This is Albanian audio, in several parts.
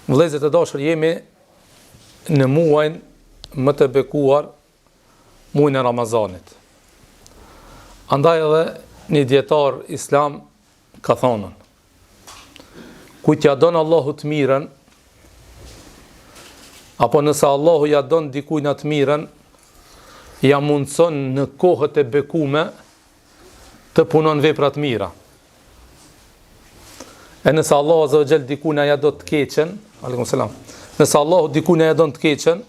Vëllezër të dashur, jemi në muajin më të bekuar, muajin e Ramazanit. Andaj edhe një dietar islam ka thonën: kujt ja don Allahu të mirën, apo nëse Allahu ja don dikujt të mirën, ja mundson në kohët e bekume të punon vepra të mira. E nëse Allahu azza wa jall dikujt ja do të keqen, aleikum selam. Nëse Allahu dikujt ja don të keqen,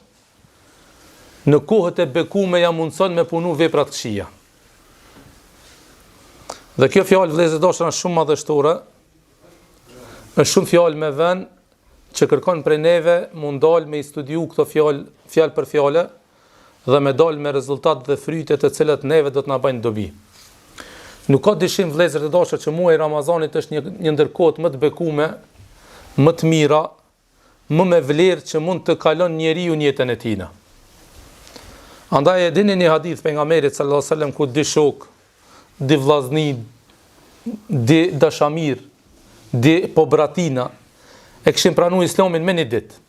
në kohët e bekume ja mundson me punu vepra të këqija. Dhe kjo fjalë, vëllezër dashur, është shumë madhështore, është shumë fjalë me vend që kërkon prej neve mund dal me i studiu këto fjalë për fjalë dhe me dal me rezultat dhe fryte të cilat neve do të na bëjnë dobi. Nuk ka dyshim, vëllezër të dashur, që muaji i Ramazanit është një ndër kohët më të bekume, më të mira, më me vlerë që mund të kalon njeriu në jetën e tij. Andaj e dini një hadith pejgamberit sallallahu alajhi wasallam ku dy shok, dy vllazni, dy dashamir, dy pobratina e kishin pranuar Islamin me një ditë.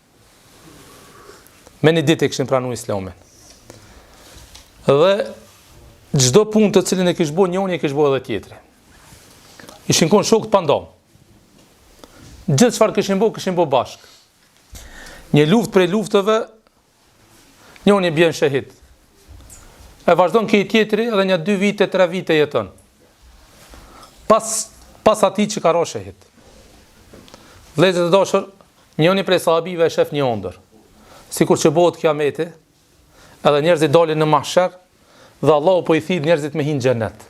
Me një ditë e kishin pranuar Islamin. Dhe çdo punë të cilën e kish bërë njëri e kish bërë edhe tjetri. Ishin kon shokët pa ndom. Gjithë çfarë kishin bërë bashkë. Një luftë prej luftëve, njëri bën shahid. E vazhdon këj tjetri edhe një 2 vite, 3 vite jeton. Pas atij që ka ra shahid. Vëllezër të dashur, njëri prej sahabive e shef një ëndër. Sikur që bëhet kiameti, edhe njerëzit dalin në mahsher, dhe Allahu po i thirr njerëzit me hinë xhenet.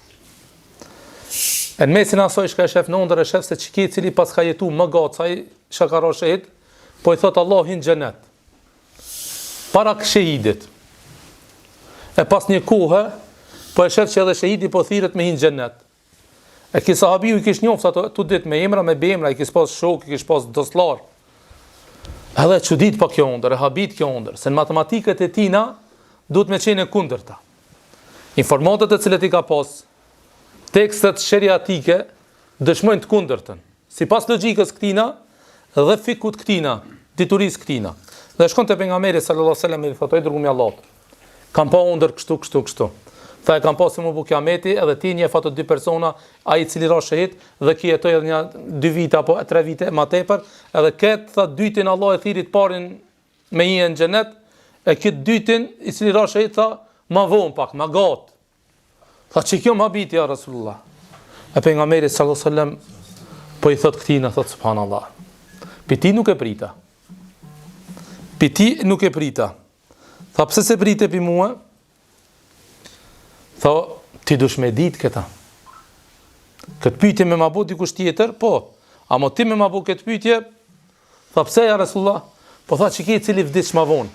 Në mesin asoj shka e shef në ëndër, e shef se çiki i cili pas ka jetu më gacaj, çka ka ra shahid, po i thot Allahu hinë xhenet. Para shahidit. E pas një kohë, po e shef që edhe shahidi po thirret me hinë xhenet. E ki sahabiu i kish njoftë ato ditë me emra, me bemra, i kish pas shok, i kish pas doslar. Edhe çudit pa kjo ëndër, e habit kjo ëndër, se në matematikët e tina duhet me qenë e kundërta. Informatat e cilët i ka pas, tekstet sheriatike dëshmojnë të kundërtën, sipas logjikës këtina dhe fikut këtina, diturisë këtina. Dhe shkon te pejgamberi sallallahu alajhi wasallam i thotë: "Dërgumi Allahut, kam pa ëndër kështu. Tha, e kam pa se më bu kiameti, edhe ti një fato 2 persona, ai i cili ra shahid dhe ki jetoj edhe një 2 vite apo 3 vite më tepër, edhe këtë tha dytin Allah e thirit parin me një në xhenet, e këtë dytin i cili ra shahid tha ma vonë pak, ma gatë. Tha, që kjo ma biti, ja Rasulullah. E pejgamberi sallallahu alajhi wasallam po i thot këtina, thot subhanallah. Ti nuk e prita. Tha, pse se prite pi mua? Tha, ti dush me dit këta. Këtë pyetje me ma bu dikush tjetër, po. Amo ti me ma bu këtë pyetje, tha, pse ja Rasulullah? Po tha, që ki cili vdish ma vonë.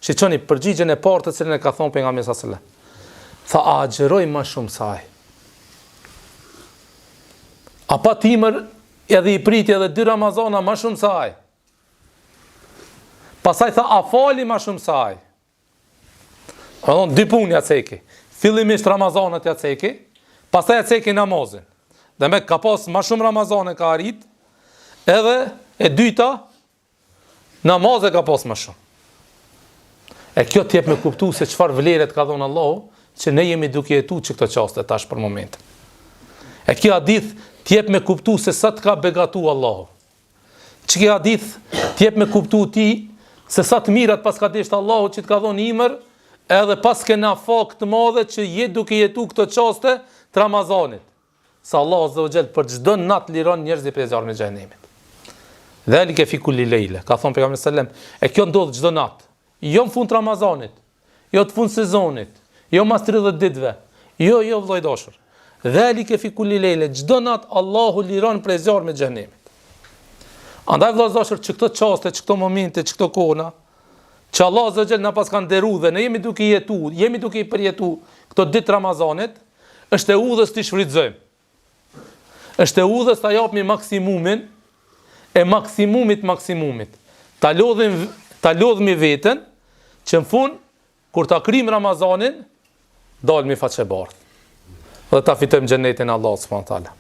Shiqoni përgjigjen e parë të cilën e ka thonë pejgamberi sallallahu alajhi wasallam. Tha, a agjeroj ma shumë saj. A pa timër edhe i priti edhe 2 Ramazana ma shumë saj. Pasaj tha, a fali ma shumë saj. Pa thonë, 2 punë ja ceki. Fillimisht Ramazanët ja ceki, pastaj ja ceki namazin. Dhe me ka pas ma shumë Ramazane ka arrit, edhe e dyta, namazë ka pas ma shumë. E kjo t'jep me kuptu se çfarë vleret ka dhonë Allahu, që ne jemi duke jetu që këtë qaste tash për momentin. E kjo hadith t'jep me kuptu se sa t'ka begatu Allahu. Që kjo hadith t'jep me kuptu ti se sa t'mirat pas ka deshtë Allahu që t'ka dhonë imër, edhe pas kena fak të madhe që je duke jetu këtë qaste të Ramazanit. Sa Allah azza wa jall për çdo natë liron njerëzit prej zjarrit të xhenemit. Dhalika fi kulli lejle, ka thonë pejgamberi sallallahu alajhi wasallam, e kjo ndodh çdo natë. Jo në fund të Ramazanit, jo të fund sezonit, jo mas 30 ditëve. Jo vëllai dashur. Dhalika fi kulli lejle, çdo natë Allahu liron prej zjarrit të xhenemit. Andaj vëllai dashur, që këto qaste, që këto momente, që këto kohëna, që Allah azza wa jall na pas kanë nderuar dhe ne jemi duke i përjetu këto ditë Ramazanit, është e udhës të shfrytëzojmë. Është e udhës ta japmi maksimumin e maksimumit. Ta lodhmi veten që në fund kur ta kryjmë Ramazanin, dalmi faqe bardhë. Dhe ta fitojmë xhenetin e Allahut subhanahu wa taala.